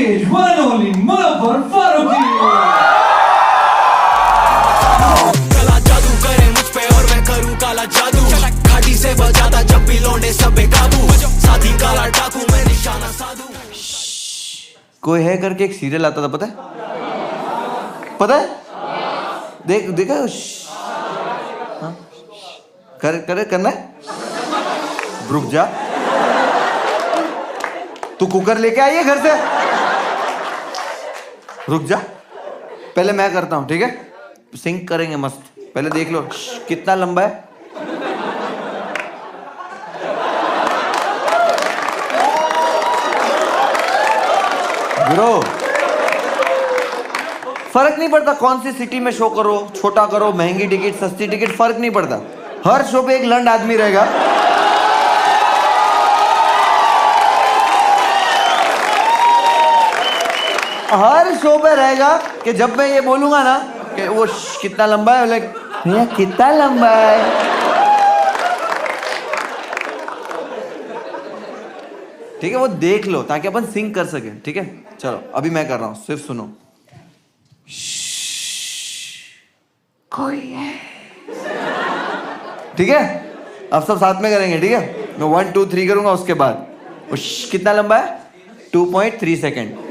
stage, one and only Munawwar Faruqi. कला जादू करे मुझ पे और मैं करूँ काला जादू, घाटी से बजाता जब भी लौंडे सब बेकाबू, साथी काला डाकू मैं निशाना साधू। कोई है करके एक सीरियल आता था, पता है? पता है? देखा? हाँ? करना है? रुक जा, तू कुकर लेके आई है घर से? रुक जा, पहले मैं करता हूं, ठीक है? सिंक करेंगे मस्त। पहले देख लो कितना लंबा है। ब्रो, फर्क नहीं पड़ता कौन सी सिटी में शो करो, छोटा करो, महंगी टिकट, सस्ती टिकट, फर्क नहीं पड़ता। हर शो पे एक लंड आदमी रहेगा। हर शो पे रहेगा कि जब मैं ये बोलूंगा ना कि वो कितना लंबा है, लाइक भैया कितना लंबा है। ठीक है, वो देख लो ताकि अपन सिंक कर सके। ठीक है, चलो अभी मैं कर रहा हूं, सिर्फ सुनो। कोई है, ठीक है? अब सब साथ में करेंगे, ठीक है? मैं 1 2 3 करूंगा, उसके बाद कितना लंबा है? 2.3 सेकेंड।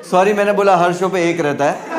सॉरी, मैंने बोला हर शो पे एक रहता है।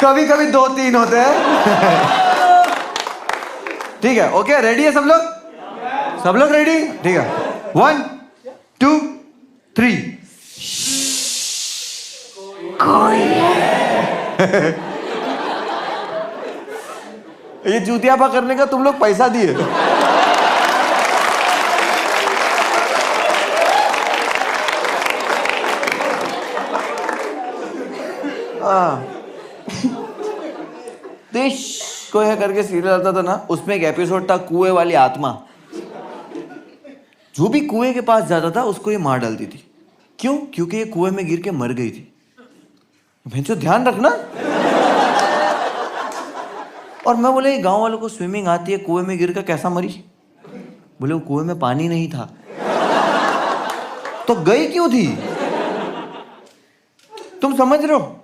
कभी कभी 2-3 होते हैं। ठीक है, ओके, रेडी है सब लोग? सब लोग रेडी? ठीक है, 1 2 3। कोई है। ये चूतियापा करने का तुम लोग पैसा दिए। देश कोई है करके सीरियल आता था ना, उसमें एक एपिसोड था कुएं वाली आत्मा। जो भी कुएं के पास जाता था उसको ये मार डालती थी। क्यों? क्योंकि ये कुएं में गिर के मर गई थी। भैंसो ध्यान रखना। और मैं बोले गांव वालों को स्विमिंग आती है, कुएं में गिर कर कैसा मरी? बोले वो कुएं में पानी नहीं था। तो गई क्यों थी? तुम समझ रहे हो?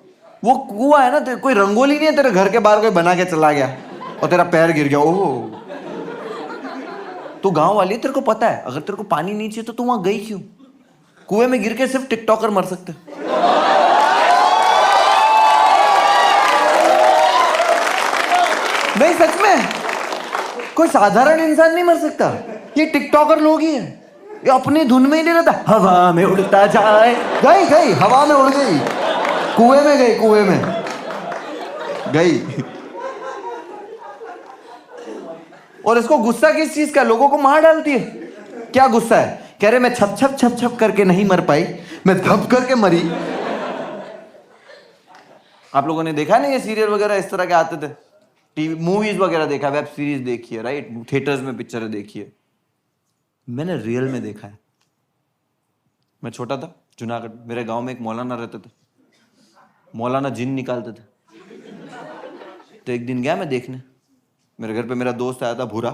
वो कुआं है ना, कोई रंगोली नहीं है तेरे घर के बाहर कोई बना के चला गया और तेरा पैर गिर गया। ओह, तू गांव वाली, तेरे को पता है अगर तेरे को पानी नहीं चाहिए तो तू वहां गई क्यों? कुएं में गिर के सिर्फ टिकटॉकर मर सकते। नहीं, सच में कोई साधारण इंसान नहीं मर सकता। ये टिकटॉकर लोग ही हैं। ये अपनी धुन में ही नहीं रहता, हवा में उड़ता जाए। गई हवा में उड़ गई, कुएं में गई, कुएं में गई। और इसको गुस्सा किस चीज का? लोगों को मार डालती है। क्या गुस्सा है? कह रहे मैं छप छप करके नहीं मर पाई, मैं धप करके मरी। आप लोगों ने देखा नहीं ये सीरियल वगैरह इस तरह के आते थे? टीवी मूवीज वगैरह देखा, वेब सीरीज देखी है, राइट? थिएटर्स में पिक्चरें देखी है। मैंने रियल में देखा है। मैं छोटा था, जूनागढ़, मेरे गांव में एक मौलाना रहते थे। मौलाना जिन निकालते थे। तो एक दिन गया मैं देखने, मेरे घर पे मेरा दोस्त आया था भूरा।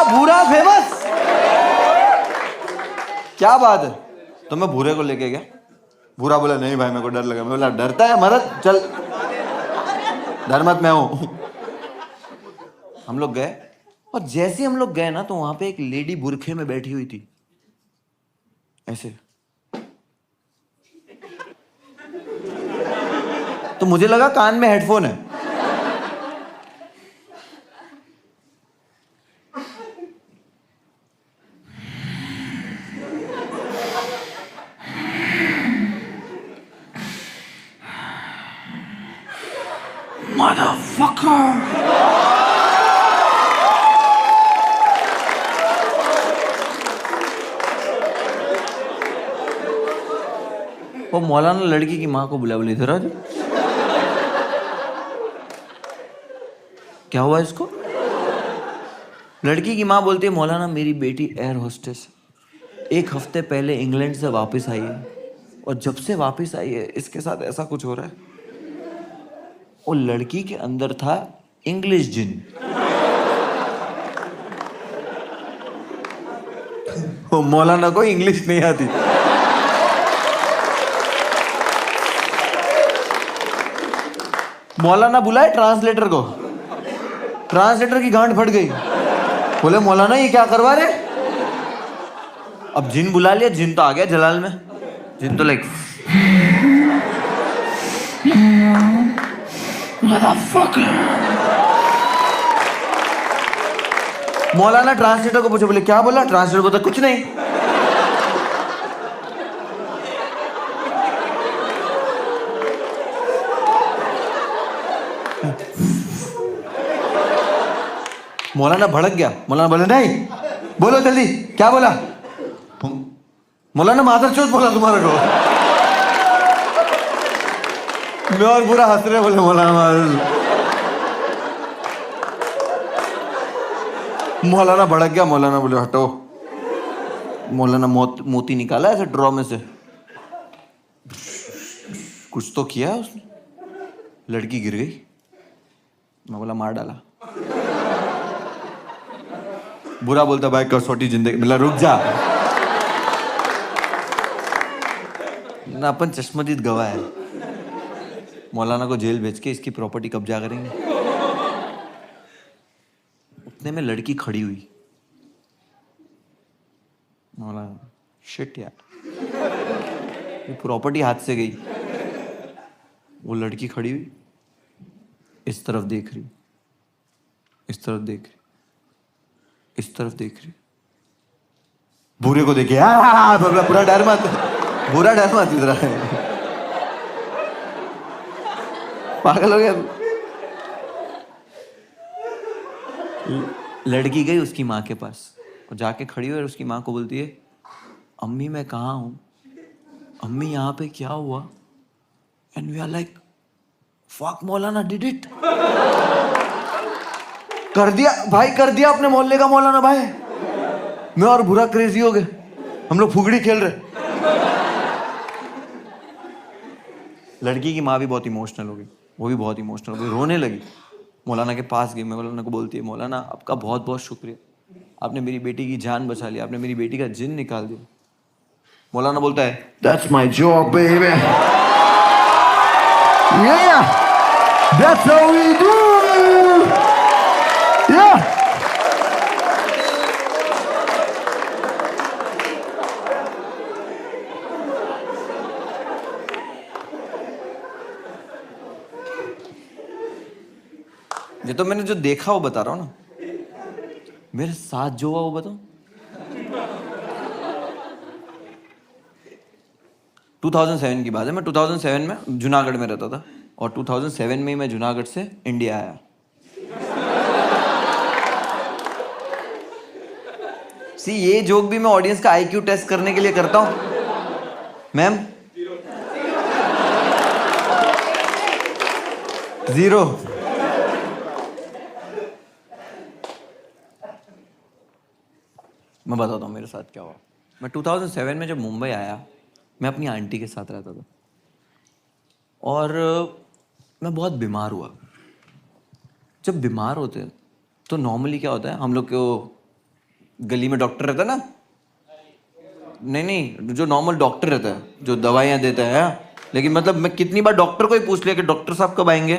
भूरा फेमस। क्या बात है? तो मैं भूरे को लेके गया। भूरा बोला नहीं भाई मेरे को डर लगा। मैं बोला डरता है मरद, चल डर मत, मैं हूं। हम लोग गए और जैसे हम लोग गए ना तो वहां पे एक लेडी बुरखे में बैठी हुई थी ऐसे। तो मुझे लगा कान में हेडफोन है। Motherfucker! वो मौलाना लड़की की माँ को बुला, बोली इधर आ जाओ। क्या हुआ इसको? लड़की की माँ बोलती है मौलाना मेरी बेटी एयर होस्टेस है, 1 हफ्ते पहले इंग्लैंड से वापस आई है और जब से वापस आई है इसके साथ ऐसा कुछ हो रहा है। और लड़की के अंदर था इंग्लिश जिन। वो मौलाना को इंग्लिश नहीं आती। मौलाना बुलाए ट्रांसलेटर को, ट्रांसलेटर की गांड फट गई। बोले मौलाना ये क्या करवा रहे। अब जिन बुला लिया, जिन तो आ गया जलाल में। जिन तो लाइक मौलाना ट्रांसलेटर को पूछे, बोले क्या बोला। ट्रांसलेटर बोलता कुछ नहीं। मौलाना भड़क गया। मौलाना बोले नहीं, बोलो जल्दी क्या बोला। मौलाना मादरचोद बोला तुम्हारे को। मैं और बुरा हंस रहे, बोले मौलाना। मौलाना भड़क गया। मौलाना बोले हटो। मौलाना मोती निकाला ऐसे ड्रॉ में से, कुछ तो किया उसने। लड़की गिर गई। मैं बोला मार डाला। बुरा बोलता भाई कसौटी जिंदगी। बोला रुक जा ना, अपन चश्मदीद गवाह है। मौलाना को जेल भेज के इसकी प्रॉपर्टी कब्जा करेंगे। उतने में लड़की खड़ी हुई। मौलाना शिट यार, ये प्रॉपर्टी हाथ से गई। वो लड़की खड़ी हुई, इस तरफ देख रही, इस तरफ देख रही, इस तरफ देख रही। बुरे को देखे पूरा डर मत, बुरा डर मत इधर। पागल हो गया। लड़की गई उसकी माँ के पास और जाके खड़ी हुई और उसकी माँ को बोलती है अम्मी मैं कहाँ हूँ, अम्मी यहाँ पे क्या हुआ। And we are like fuck मौलाना डिड इट। कर दिया भाई, कर दिया अपने मोहल्ले का मौलाना भाई। मैं और बुरा क्रेजी हो गए। हम लोग फुगड़ी खेल रहे। लड़की की माँ भी बहुत इमोशनल हो गई, वो भी बहुत इमोशनल हो गई, रोने लगी। मौलाना के पास गई। मैं मौलाना को बोलती है मौलाना आपका बहुत बहुत शुक्रिया, आपने मेरी बेटी की जान बचा ली, आपने मेरी बेटी का जिन निकाल दिया। मौलाना बोलता है that's my job baby, yeah that's how we do, yeah। ये तो मैंने जो देखा वो बता रहा हूँ ना, मेरे साथ जो हुआ वो बताओ। 2007 की बात है। मैं 2007 में जूनागढ़ में रहता था और 2007 में ही मैं जूनागढ़ से इंडिया आया। ये जोक भी मैं ऑडियंस का आईक्यू टेस्ट करने के लिए करता हूं। मैम 0। मैं बताता हूँ मेरे साथ क्या हुआ। मैं 2007 में जब मुंबई आया, मैं अपनी आंटी के साथ रहता था और मैं बहुत बीमार हुआ। जब बीमार होते हैं तो नॉर्मली क्या होता है, हम लोग को गली में डॉक्टर रहता है ना, नहीं जो नॉर्मल डॉक्टर रहता है जो दवाइयाँ देता है। लेकिन मतलब मैं कितनी बार डॉक्टर को ही पूछ लिया कि डॉक्टर साहब कब आएंगे,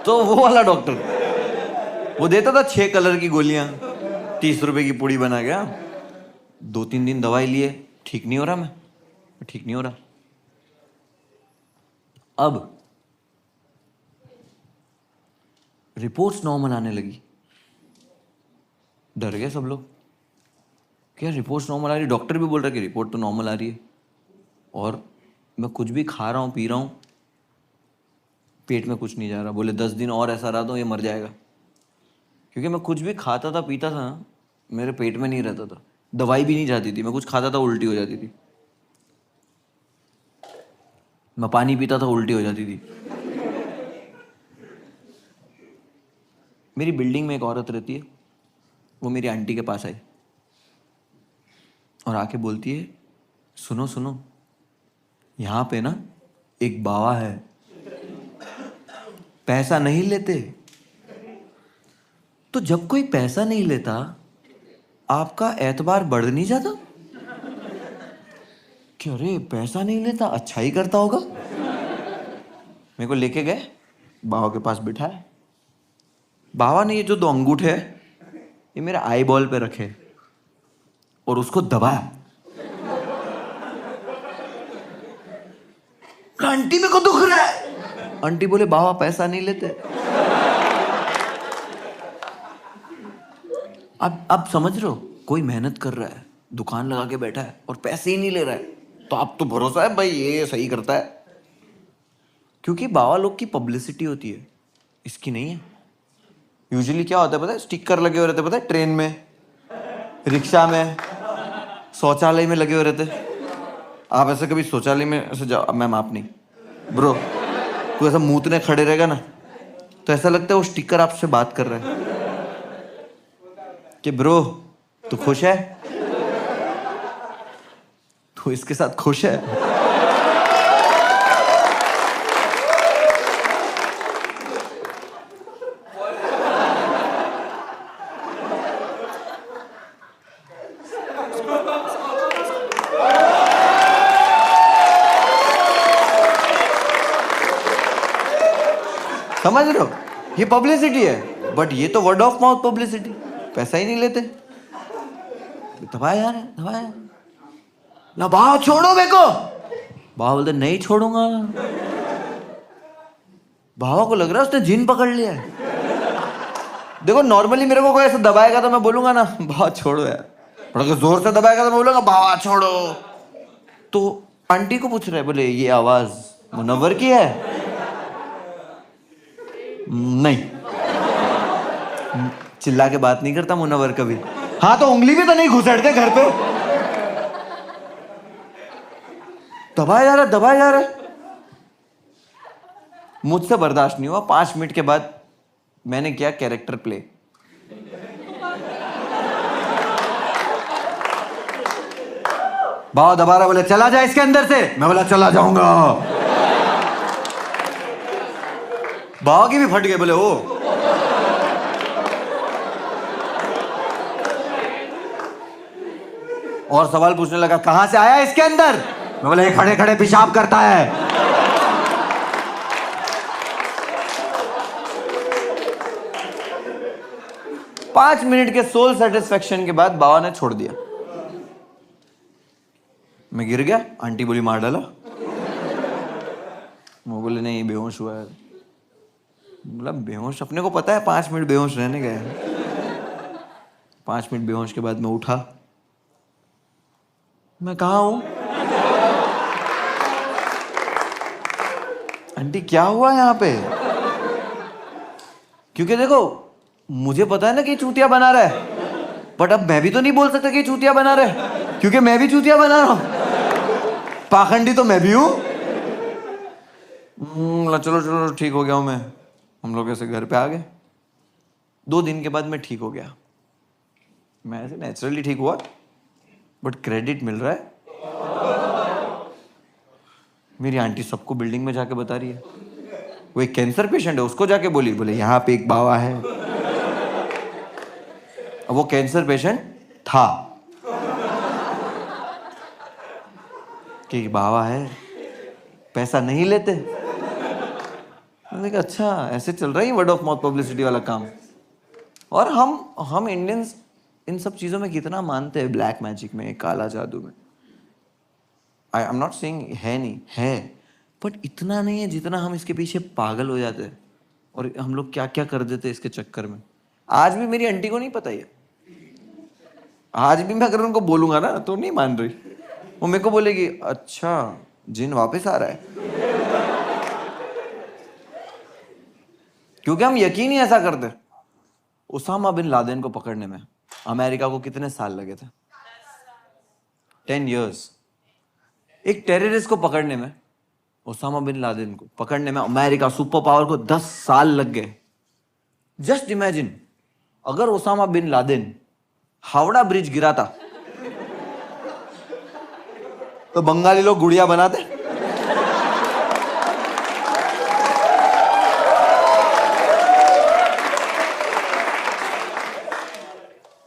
तो वो वाला डॉक्टर वो देता था 6 कलर की गोलियां, 30 रुपए की पुड़ी बना गया। 2-3 दिन दवाई लिए, ठीक नहीं हो रहा, मैं ठीक नहीं हो रहा। अब रिपोर्ट्स नॉर्मल आने लगी। डर गए सब लोग, क्या रिपोर्ट्स नॉर्मल आ रही, डॉक्टर भी बोल रहा है कि रिपोर्ट तो नॉर्मल आ रही है। और मैं कुछ भी खा रहा हूँ पी रहा हूँ, पेट में कुछ नहीं जा रहा। बोले 10 दिन और ऐसा रहा तो ये मर जाएगा। क्योंकि मैं कुछ भी खाता था पीता था ना, मेरे पेट में नहीं रहता था, दवाई भी नहीं जाती थी। मैं कुछ खाता था उल्टी हो जाती थी, मैं पानी पीता था उल्टी हो जाती थी। मेरी बिल्डिंग में एक औरत रहती है, वो मेरी आंटी के पास आई और आके बोलती है, सुनो सुनो, यहाँ पे ना एक बाबा है, पैसा नहीं लेते। तो जब कोई पैसा नहीं लेता, आपका एतबार बढ़ नहीं जाता? कि अरे पैसा नहीं लेता, अच्छा ही करता होगा। मेरे को लेके गए, बाबा के पास बिठाए। बाबा ने ये जो 2 अंगूठे है, ये मेरे आई बॉल पे रखे और उसको दबाया। आंटी मेरे को दुख रहा है। आंटी बोले बाबा पैसा नहीं लेते। अब समझ रहे हो, कोई मेहनत कर रहा है, दुकान लगा के बैठा है और पैसे ही नहीं ले रहा है, तो आप तो भरोसा है भाई ये सही करता है, क्योंकि बाबा लोग की पब्लिसिटी होती है, इसकी नहीं है। यूजुअली क्या होता है पता है, स्टिकर लगे हुए रहते, पता है, ट्रेन में, रिक्शा में, शौचालय में लगे हुए रहते। आप ऐसे कभी शौचालय में ऐसे जाओ, मैम आप नहीं ब्रो, तू ऐसा मूतने खड़े रहेगा ना, तो ऐसा लगता है वो स्टिकर आपसे बात कर रहा है कि ब्रो तू खुश है, तू इसके साथ खुश है। समझ रहे हो, ये पब्लिसिटी है, बट ये तो वर्ड ऑफ माउथ पब्लिसिटी, पैसा ही नहीं लेते। दबाया यार, दबाया ना, बाबा छोड़ो मेरे को। बाबा बोलते नहीं छोड़ूंगा। बाबा को लग रहा है उसने जिन पकड़ लिया है। देखो नॉर्मली मेरे को कोई ऐसा दबाएगा तो मैं बोलूंगा ना बाबा छोड़ो यार, और अगर जोर से दबाएगा तो मैं बोलूंगा बाबा छोड़ो। तो आंटी को पूछ रहे, बोले ये आवाज मुनव्वर की है? नहीं, चिल्ला के बात नहीं करता मुनव्वर कभी। हाँ तो उंगली भी तो नहीं घुसेड़ते घर पे। दबाया जा रहा, दबाया जा रहा। मुझसे बर्दाश्त नहीं हुआ। 5 मिनट के बाद मैंने किया कैरेक्टर प्ले। बाबा दबा रहा, बोले चला जा इसके अंदर से। मैं बोला चला जाऊंगा। बाबा की भी फट गए, बोले ओ। और सवाल पूछने लगा, कहां से आया इसके अंदर? मैं बोला ये खड़े खड़े पेशाब करता है। पांच मिनट के सोल सेटिस्फेक्शन के बाद बाबा ने छोड़ दिया। मैं गिर गया, आंटी बोली मार डाला। वो बोले नहीं बेहोश हुआ है। मतलब बेहोश, अपने को पता है 5 मिनट बेहोश रहने गए। 5 मिनट बेहोश के बाद मैं उठा। मैं कहाँ हूं? आंटी क्या हुआ यहाँ पे? क्योंकि देखो मुझे पता है ना कि चूतिया बना रहा है, बट अब मैं भी तो नहीं बोल सकता कि चूतिया बना रहा है, क्योंकि मैं भी चूतिया बना रहा हूं। पाखंडी तो मैं भी हूं। चलो चलो ठीक हो गया हूं मैं। हम लोग ऐसे घर पे आ गए। 2 दिन के बाद मैं ठीक हो गया। मैं ऐसे नेचुरली ठीक हुआ, बट क्रेडिट मिल रहा है। मेरी आंटी सबको बिल्डिंग में जाके बता रही है। वो एक कैंसर पेशेंट है, उसको जाके बोले यहाँ पे एक बाबा है। अब वो कैंसर पेशेंट था कि बाबा है, पैसा नहीं लेते। मैंने कहा अच्छा ऐसे चल रहा है वर्ड ऑफ माउथ पब्लिसिटी वाला काम। और हम इंडियंस इन सब चीजों में कितना मानते हैं, ब्लैक मैजिक में, काला जादू में। आई एम नॉट सेइंग है नहीं है, बट इतना नहीं है जितना हम इसके पीछे पागल हो जाते हैं और हम लोग क्या क्या कर देते हैं इसके चक्कर में। आज भी मेरी आंटी को नहीं पता है। आज भी मैं अगर उनको बोलूंगा ना तो नहीं मान रही। वो मेरे को बोलेगी अच्छा जिन वापस आ रहा है। क्योंकि हम यकीन ही ऐसा करते। उसामा बिन लादेन को पकड़ने में अमेरिका को कितने साल लगे थे? 10 years। एक टेररिस्ट को पकड़ने में, उसामा बिन लादेन को पकड़ने में अमेरिका सुपर पावर को 10 साल लग गए। जस्ट इमेजिन अगर Osama bin Laden Howrah bridge गिराता तो बंगाली लोग गुड़िया बनाते।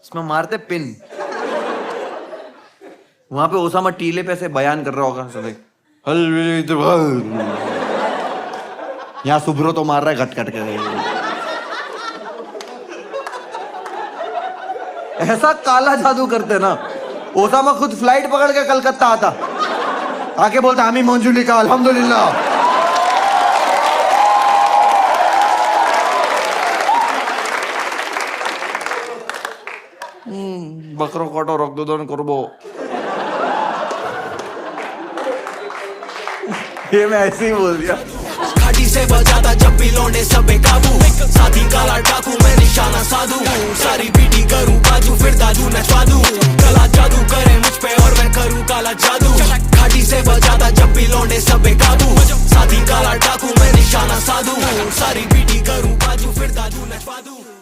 इसमें मारते पिन। वहां पे ओसामा टीले पे से बयान कर रहा होगा सब, यहाँ सुब्रो तो मार रहा है घट घट के। ऐसा काला जादू करते ना, ओसामा खुद फ्लाइट पकड़ के कलकत्ता आता, आके बोलता हामी मंजुलिका अल्हम्दुलिल्लाह। बकरो काटो रक्तदान करबो। ये मैं ऐसे ही बोल दिया। घाटी से बजाता जब भी लौंडे सब बेकाबू, साथी काला डाकू मैं निशाना साधू, सारी बीटी करूं बाजू फिर दादू नचवा दूं, कला जादू करे मुझ पे और मैं करूं काला जादू। घाटी से बजाता जब भी लौंडे सब बेकाबू, साथी काला डाकू मैं निशाना साधू, सारी बीटी करूं बाजू फिर दादू नचवा दूं।